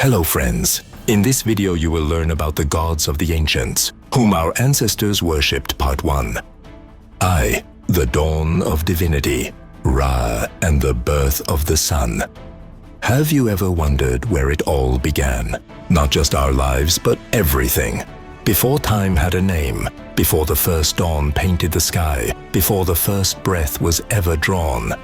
Hello friends, in this video you will learn about the gods of the ancients, whom our ancestors worshipped. Part 1. I, the dawn of divinity, Ra and the birth of the sun. Have you ever wondered where it all began? Not just our lives, but everything. Before time had a name, before the first dawn painted the sky, before the first breath was ever drawn,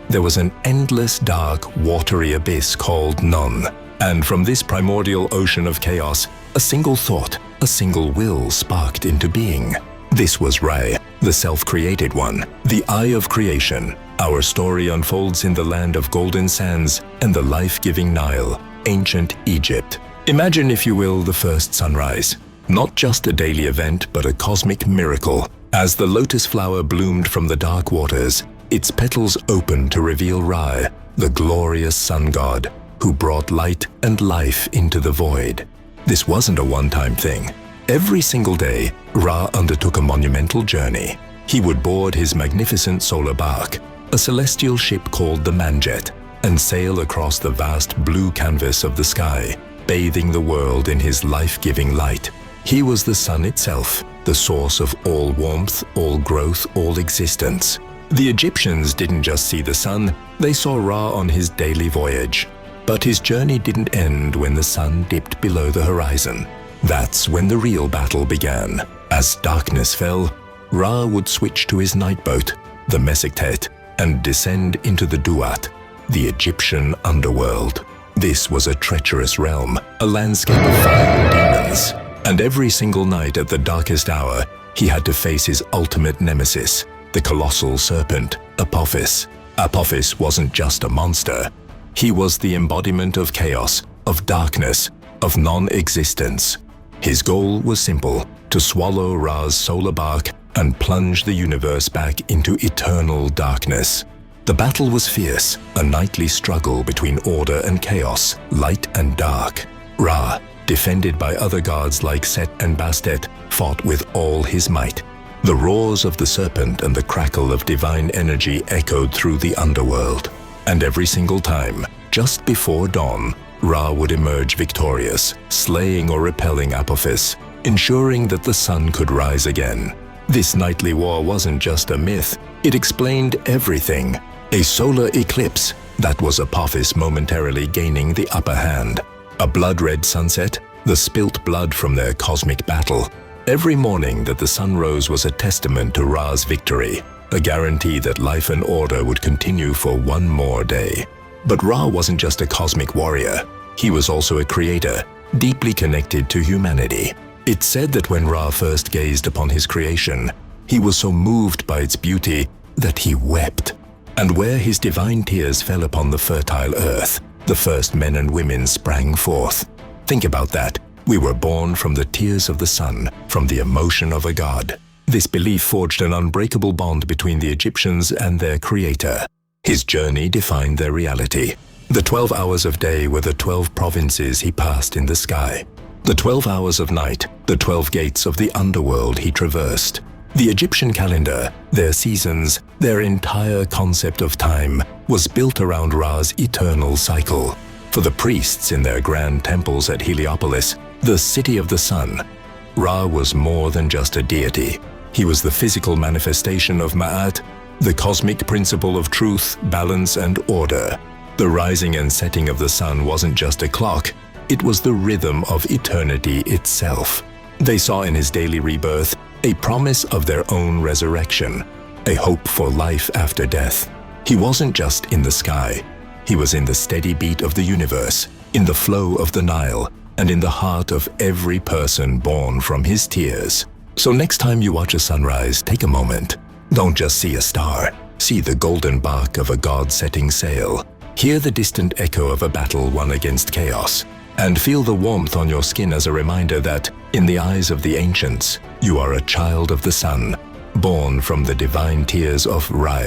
there was an endless dark, watery abyss called none. And from this primordial ocean of chaos, a single thought, a single will sparked into being. This was Ra, the self-created one, the eye of creation. Our story unfolds in the land of golden sands and the life-giving Nile, ancient Egypt. Imagine, if you will, the first sunrise. Not just a daily event, but a cosmic miracle. As the lotus flower bloomed from the dark waters, its petals opened to reveal Ra, the glorious sun god, who brought light and life into the void. This wasn't a one-time thing. Every single day, Ra undertook a monumental journey. He would board his magnificent solar bark, a celestial ship called the Manjet, and sail across the vast blue canvas of the sky, bathing the world in his life-giving light. He was the sun itself, the source of all warmth, all growth, all existence. The Egyptians didn't just see the sun, they saw Ra on his daily voyage. But his journey didn't end when the sun dipped below the horizon. That's when the real battle began. As darkness fell, Ra would switch to his night boat, the Mesektet, and descend into the Duat, the Egyptian underworld. This was a treacherous realm, a landscape of fire and demons. And every single night at the darkest hour, he had to face his ultimate nemesis, the colossal serpent, Apophis. Apophis wasn't just a monster. He was the embodiment of chaos, of darkness, of non-existence. His goal was simple: to swallow Ra's solar bark and plunge the universe back into eternal darkness. The battle was fierce, a nightly struggle between order and chaos, light and dark. Ra, defended by other gods like Set and Bastet, fought with all his might. The roars of the serpent and the crackle of divine energy echoed through the underworld. And every single time, just before dawn, Ra would emerge victorious, slaying or repelling Apophis, ensuring that the sun could rise again. This nightly war wasn't just a myth, it explained everything. A solar eclipse, that was Apophis momentarily gaining the upper hand. A blood-red sunset, the spilt blood from their cosmic battle. Every morning that the sun rose was a testament to Ra's victory, a guarantee that life and order would continue for one more day. But Ra wasn't just a cosmic warrior. He was also a creator, deeply connected to humanity. It's said that when Ra first gazed upon his creation, he was so moved by its beauty that he wept. And where his divine tears fell upon the fertile earth, the first men and women sprang forth. Think about that. We were born from the tears of the sun, from the emotion of a god. This belief forged an unbreakable bond between the Egyptians and their creator. His journey defined their reality. The 12 hours of day were the 12 provinces he passed in the sky. The 12 hours of night, the 12 gates of the underworld he traversed. The Egyptian calendar, their seasons, their entire concept of time was built around Ra's eternal cycle. For the priests in their grand temples at Heliopolis, the city of the sun, Ra was more than just a deity. He was the physical manifestation of Ma'at, the cosmic principle of truth, balance, and order. The rising and setting of the sun wasn't just a clock, it was the rhythm of eternity itself. They saw in his daily rebirth a promise of their own resurrection, a hope for life after death. He wasn't just in the sky, he was in the steady beat of the universe, in the flow of the Nile, and in the heart of every person born from his tears. So next time you watch a sunrise, take a moment. Don't just see a star, see the golden bark of a god setting sail. Hear the distant echo of a battle won against chaos, and feel the warmth on your skin as a reminder that, in the eyes of the ancients, you are a child of the sun, born from the divine tears of Ra.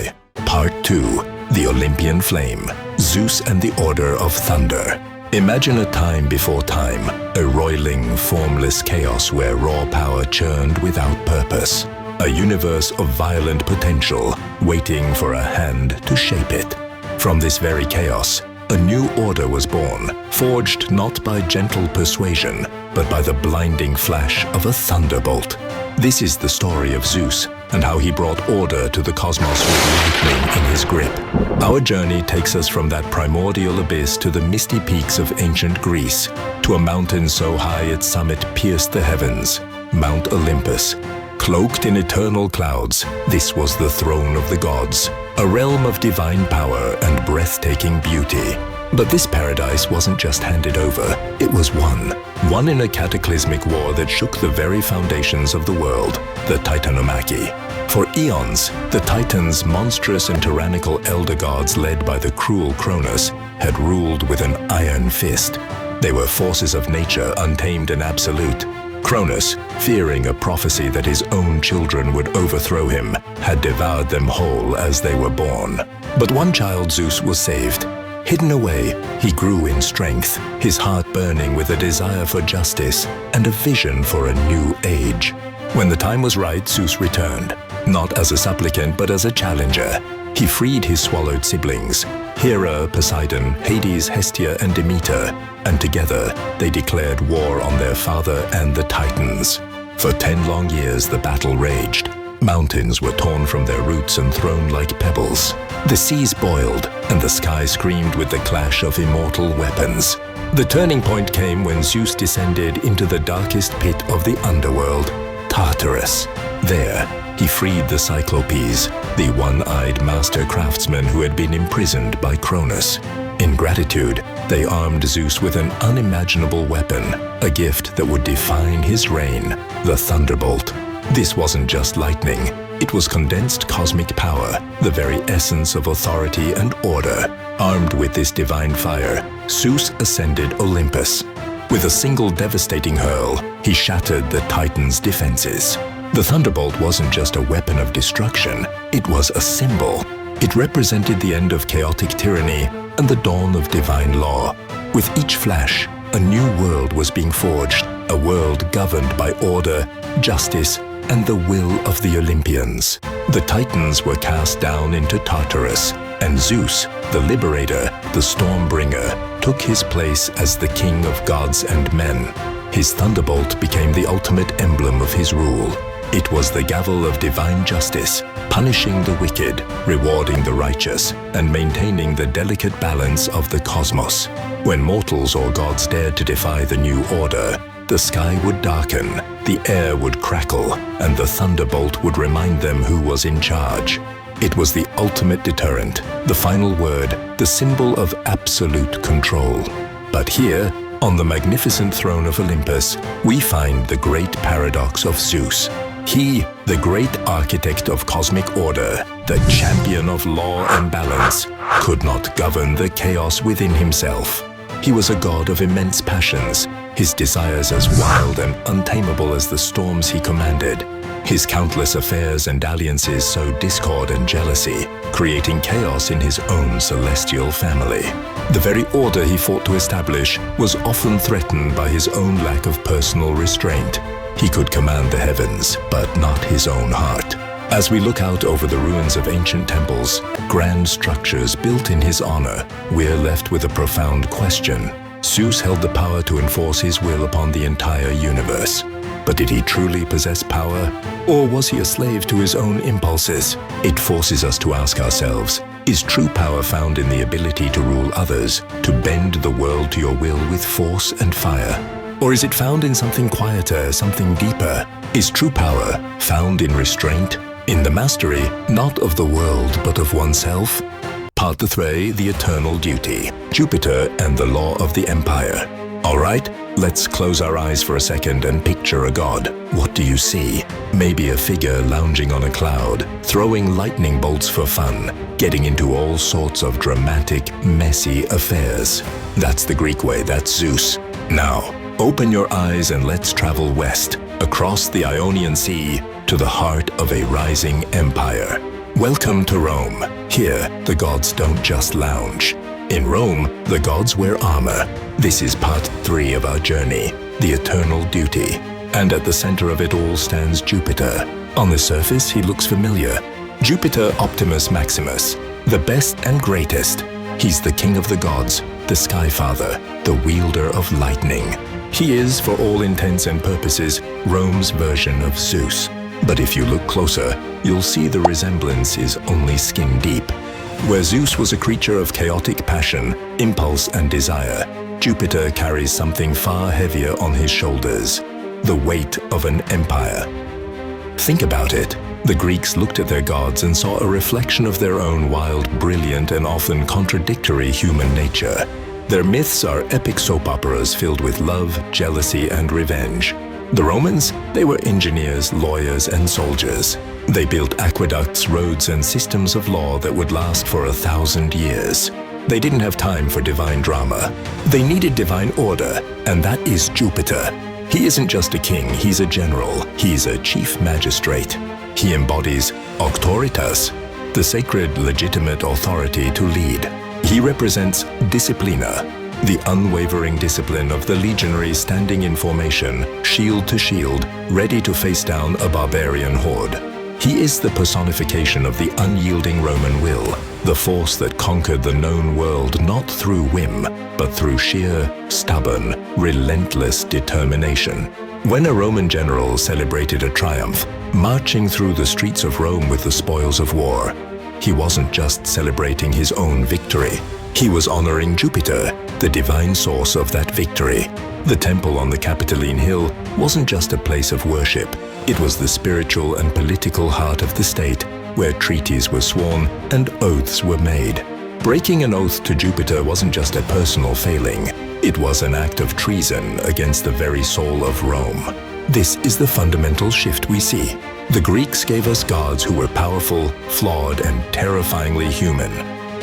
Part 2. The Olympian Flame, Zeus and the Order of Thunder. Imagine a time before time, a roiling, formless chaos where raw power churned without purpose. A universe of violent potential, waiting for a hand to shape it. From this very chaos, a new order was born, forged not by gentle persuasion, but by the blinding flash of a thunderbolt. This is the story of Zeus and how he brought order to the cosmos with lightning in his grip. Our journey takes us from that primordial abyss to the misty peaks of ancient Greece, to a mountain so high its summit pierced the heavens, Mount Olympus. Cloaked in eternal clouds, this was the throne of the gods, a realm of divine power and breathtaking beauty. But this paradise wasn't just handed over, it was won in a cataclysmic war that shook the very foundations of the world, the Titanomachy. For eons, the Titans, monstrous and tyrannical elder gods led by the cruel Cronus, had ruled with an iron fist. They were forces of nature, untamed and absolute. Cronus, fearing a prophecy that his own children would overthrow him, had devoured them whole as they were born. But one child, Zeus, was saved. Hidden away, he grew in strength, his heart burning with a desire for justice and a vision for a new age. When the time was right, Zeus returned, not as a supplicant but as a challenger. He freed his swallowed siblings, Hera, Poseidon, Hades, Hestia, and Demeter, and together they declared war on their father and the Titans. For 10 long years the battle raged. Mountains were torn from their roots and thrown like pebbles. The seas boiled, and the sky screamed with the clash of immortal weapons. The turning point came when Zeus descended into the darkest pit of the underworld, Tartarus. There, he freed the Cyclopes, the one-eyed master craftsmen who had been imprisoned by Cronus. In gratitude, they armed Zeus with an unimaginable weapon, a gift that would define his reign, the thunderbolt. This wasn't just lightning, it was condensed cosmic power, the very essence of authority and order. Armed with this divine fire, Zeus ascended Olympus. With a single devastating hurl, he shattered the Titans' defenses. The thunderbolt wasn't just a weapon of destruction, it was a symbol. It represented the end of chaotic tyranny and the dawn of divine law. With each flash, a new world was being forged, a world governed by order, justice, and the will of the Olympians. The Titans were cast down into Tartarus, and Zeus, the liberator, the stormbringer, took his place as the king of gods and men. His thunderbolt became the ultimate emblem of his rule. It was the gavel of divine justice, punishing the wicked, rewarding the righteous, and maintaining the delicate balance of the cosmos. When mortals or gods dared to defy the new order, the sky would darken, the air would crackle, and the thunderbolt would remind them who was in charge. It was the ultimate deterrent, the final word, the symbol of absolute control. But here, on the magnificent throne of Olympus, we find the great paradox of Zeus. He, the great architect of cosmic order, the champion of law and balance, could not govern the chaos within himself. He was a god of immense passions, his desires as wild and untamable as the storms he commanded, his countless affairs and dalliances sow discord and jealousy, creating chaos in his own celestial family. The very order he fought to establish was often threatened by his own lack of personal restraint. He could command the heavens, but not his own heart. As we look out over the ruins of ancient temples, grand structures built in his honor, we're left with a profound question. Zeus held the power to enforce his will upon the entire universe. But did he truly possess power? Or was he a slave to his own impulses? It forces us to ask ourselves, is true power found in the ability to rule others, to bend the world to your will with force and fire? Or is it found in something quieter, something deeper? Is true power found in restraint? In the mastery, not of the world, but of oneself? Part 3, the eternal duty, Jupiter and the law of the empire. All right, let's close our eyes for a second and picture a god. What do you see? Maybe a figure lounging on a cloud, throwing lightning bolts for fun, getting into all sorts of dramatic, messy affairs. That's the Greek way, that's Zeus. Now, open your eyes and let's travel west, across the Ionian Sea, to the heart of a rising empire. Welcome to Rome. Here, the gods don't just lounge. In Rome, the gods wear armor. This is part 3 of our journey, the eternal duty. And at the center of it all stands Jupiter. On the surface, he looks familiar. Jupiter Optimus Maximus, the best and greatest. He's the king of the gods, the Sky Father, the wielder of lightning. He is, for all intents and purposes, Rome's version of Zeus. But if you look closer, you'll see the resemblance is only skin deep. Where Zeus was a creature of chaotic passion, impulse and desire, Jupiter carries something far heavier on his shoulders, the weight of an empire. Think about it. The Greeks looked at their gods and saw a reflection of their own wild, brilliant, and often contradictory human nature. Their myths are epic soap operas filled with love, jealousy, and revenge. The Romans, they were engineers, lawyers, and soldiers. They built aqueducts, roads, and systems of law that would last for 1,000 years. They didn't have time for divine drama. They needed divine order, and that is Jupiter. He isn't just a king, he's a general. He's a chief magistrate. He embodies auctoritas, the sacred legitimate authority to lead. He represents disciplina, the unwavering discipline of the legionaries standing in formation, shield to shield, ready to face down a barbarian horde. He is the personification of the unyielding Roman will, the force that conquered the known world not through whim, but through sheer, stubborn, relentless determination. When a Roman general celebrated a triumph, marching through the streets of Rome with the spoils of war, he wasn't just celebrating his own victory. He was honoring Jupiter, the divine source of that victory. The temple on the Capitoline Hill wasn't just a place of worship. It was the spiritual and political heart of the state, where treaties were sworn and oaths were made. Breaking an oath to Jupiter wasn't just a personal failing. It was an act of treason against the very soul of Rome. This is the fundamental shift we see. The Greeks gave us gods who were powerful, flawed, and terrifyingly human.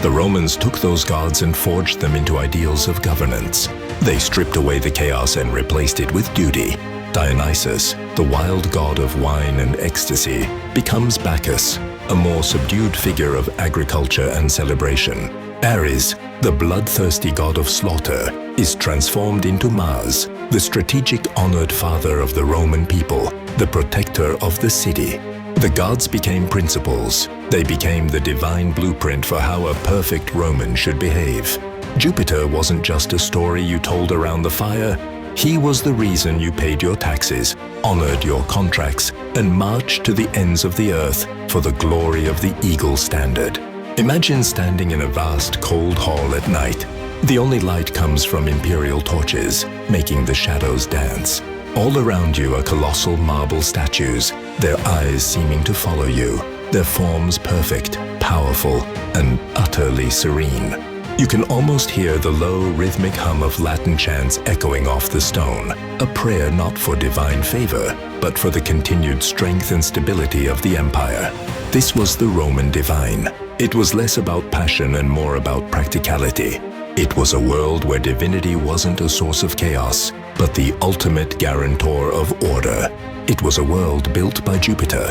The Romans took those gods and forged them into ideals of governance. They stripped away the chaos and replaced it with duty. Dionysus, the wild god of wine and ecstasy, becomes Bacchus, a more subdued figure of agriculture and celebration. Ares, the bloodthirsty god of slaughter, is transformed into Mars, the strategic honored father of the Roman people, the protector of the city. The gods became principles. They became the divine blueprint for how a perfect Roman should behave. Jupiter wasn't just a story you told around the fire. He was the reason you paid your taxes, honored your contracts, and marched to the ends of the earth for the glory of the eagle standard. Imagine standing in a vast, cold hall at night. The only light comes from imperial torches, making the shadows dance. All around you are colossal marble statues, their eyes seeming to follow you, their forms perfect, powerful, and utterly serene. You can almost hear the low, rhythmic hum of Latin chants echoing off the stone, a prayer not for divine favor, but for the continued strength and stability of the empire. This was the Roman divine. It was less about passion and more about practicality. It was a world where divinity wasn't a source of chaos, but the ultimate guarantor of order. It was a world built by Jupiter,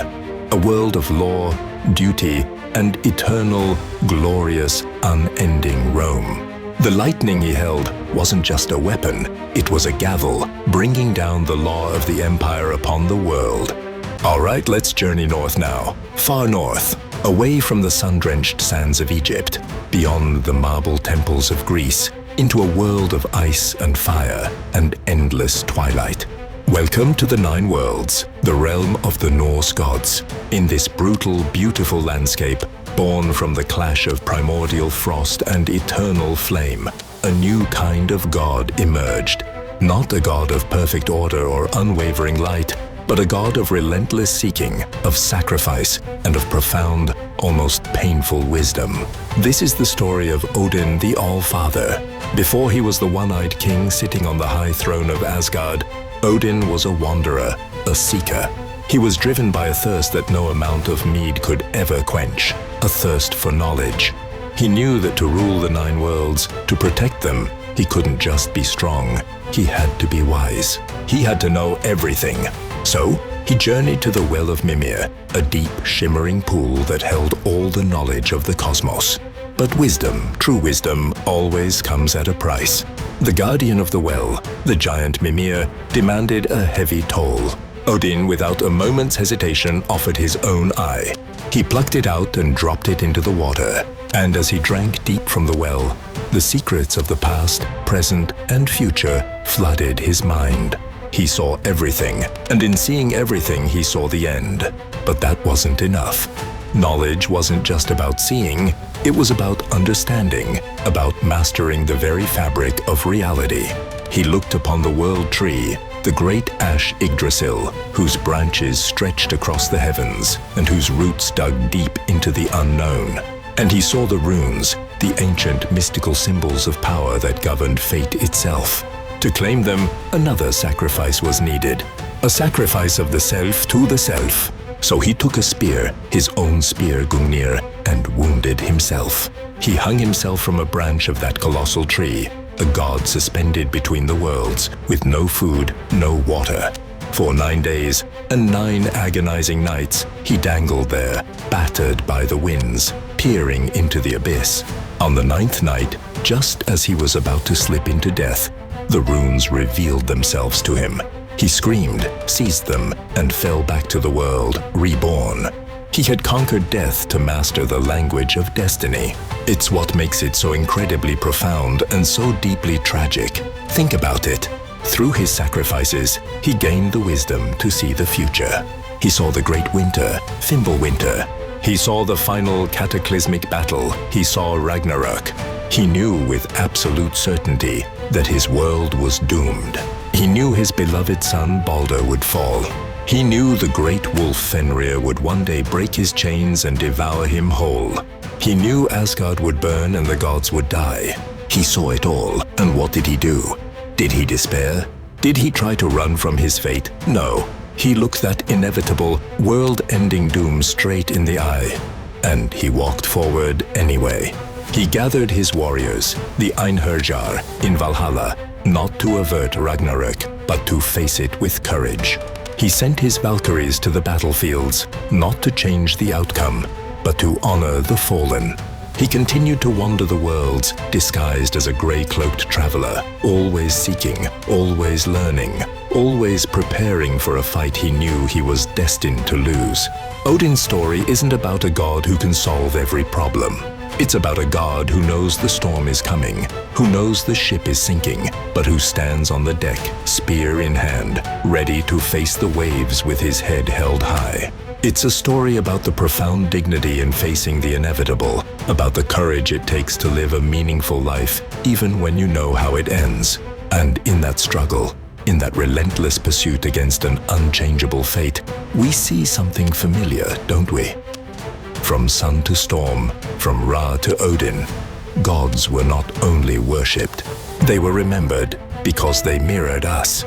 a world of law, duty, and eternal, glorious, unending Rome. The lightning he held wasn't just a weapon, it was a gavel, bringing down the law of the empire upon the world. All right, let's journey north now, far north, away from the sun-drenched sands of Egypt, beyond the marble temples of Greece, into a world of ice and fire and endless twilight. Welcome to the Nine Worlds, the realm of the Norse gods. In this brutal, beautiful landscape, born from the clash of primordial frost and eternal flame, a new kind of god emerged. Not a god of perfect order or unwavering light, but a god of relentless seeking, of sacrifice, and of profound, almost painful wisdom. This is the story of Odin the All-Father. Before he was the one-eyed king sitting on the high throne of Asgard, Odin was a wanderer, a seeker. He was driven by a thirst that no amount of mead could ever quench, a thirst for knowledge. He knew that to rule the Nine Worlds, to protect them, he couldn't just be strong, he had to be wise. He had to know everything. So, he journeyed to the Well of Mimir, a deep, shimmering pool that held all the knowledge of the cosmos. But wisdom, true wisdom, always comes at a price. The guardian of the well, the giant Mimir, demanded a heavy toll. Odin, without a moment's hesitation, offered his own eye. He plucked it out and dropped it into the water. And as he drank deep from the well, the secrets of the past, present, and future flooded his mind. He saw everything, and in seeing everything, he saw the end. But that wasn't enough. Knowledge wasn't just about seeing, it was about understanding, about mastering the very fabric of reality. He looked upon the world tree, the great ash Yggdrasil, whose branches stretched across the heavens and whose roots dug deep into the unknown. And he saw the runes, the ancient mystical symbols of power that governed fate itself. To claim them, another sacrifice was needed, a sacrifice of the self to the self. So he took a spear, his own spear Gungnir, and wounded himself. He hung himself from a branch of that colossal tree, a god suspended between the worlds, with no food, no water. For 9 days and 9 agonizing nights, he dangled there, battered by the winds, peering into the abyss. On the 9th night, just as he was about to slip into death, the runes revealed themselves to him. He screamed, seized them, and fell back to the world, reborn. He had conquered death to master the language of destiny. It's what makes it so incredibly profound and so deeply tragic. Think about it. Through his sacrifices, he gained the wisdom to see the future. He saw the great winter, Fimbulwinter. He saw the final cataclysmic battle. He saw Ragnarok. He knew with absolute certainty that his world was doomed. He knew his beloved son Balder would fall. He knew the great wolf Fenrir would one day break his chains and devour him whole. He knew Asgard would burn and the gods would die. He saw it all, and what did he do? Did he despair? Did he try to run from his fate? No. He looked that inevitable, world-ending doom straight in the eye. And he walked forward anyway. He gathered his warriors, the Einherjar, in Valhalla, not to avert Ragnarok, but to face it with courage. He sent his Valkyries to the battlefields, not to change the outcome, but to honor the fallen. He continued to wander the worlds, disguised as a gray-cloaked traveler, always seeking, always learning, always preparing for a fight he knew he was destined to lose. Odin's story isn't about a god who can solve every problem. It's about a god who knows the storm is coming, who knows the ship is sinking, but who stands on the deck, spear in hand, ready to face the waves with his head held high. It's a story about the profound dignity in facing the inevitable, about the courage it takes to live a meaningful life, even when you know how it ends. And in that struggle, in that relentless pursuit against an unchangeable fate, we see something familiar, don't we? From sun to storm, from Ra to Odin, gods were not only worshipped, they were remembered because they mirrored us.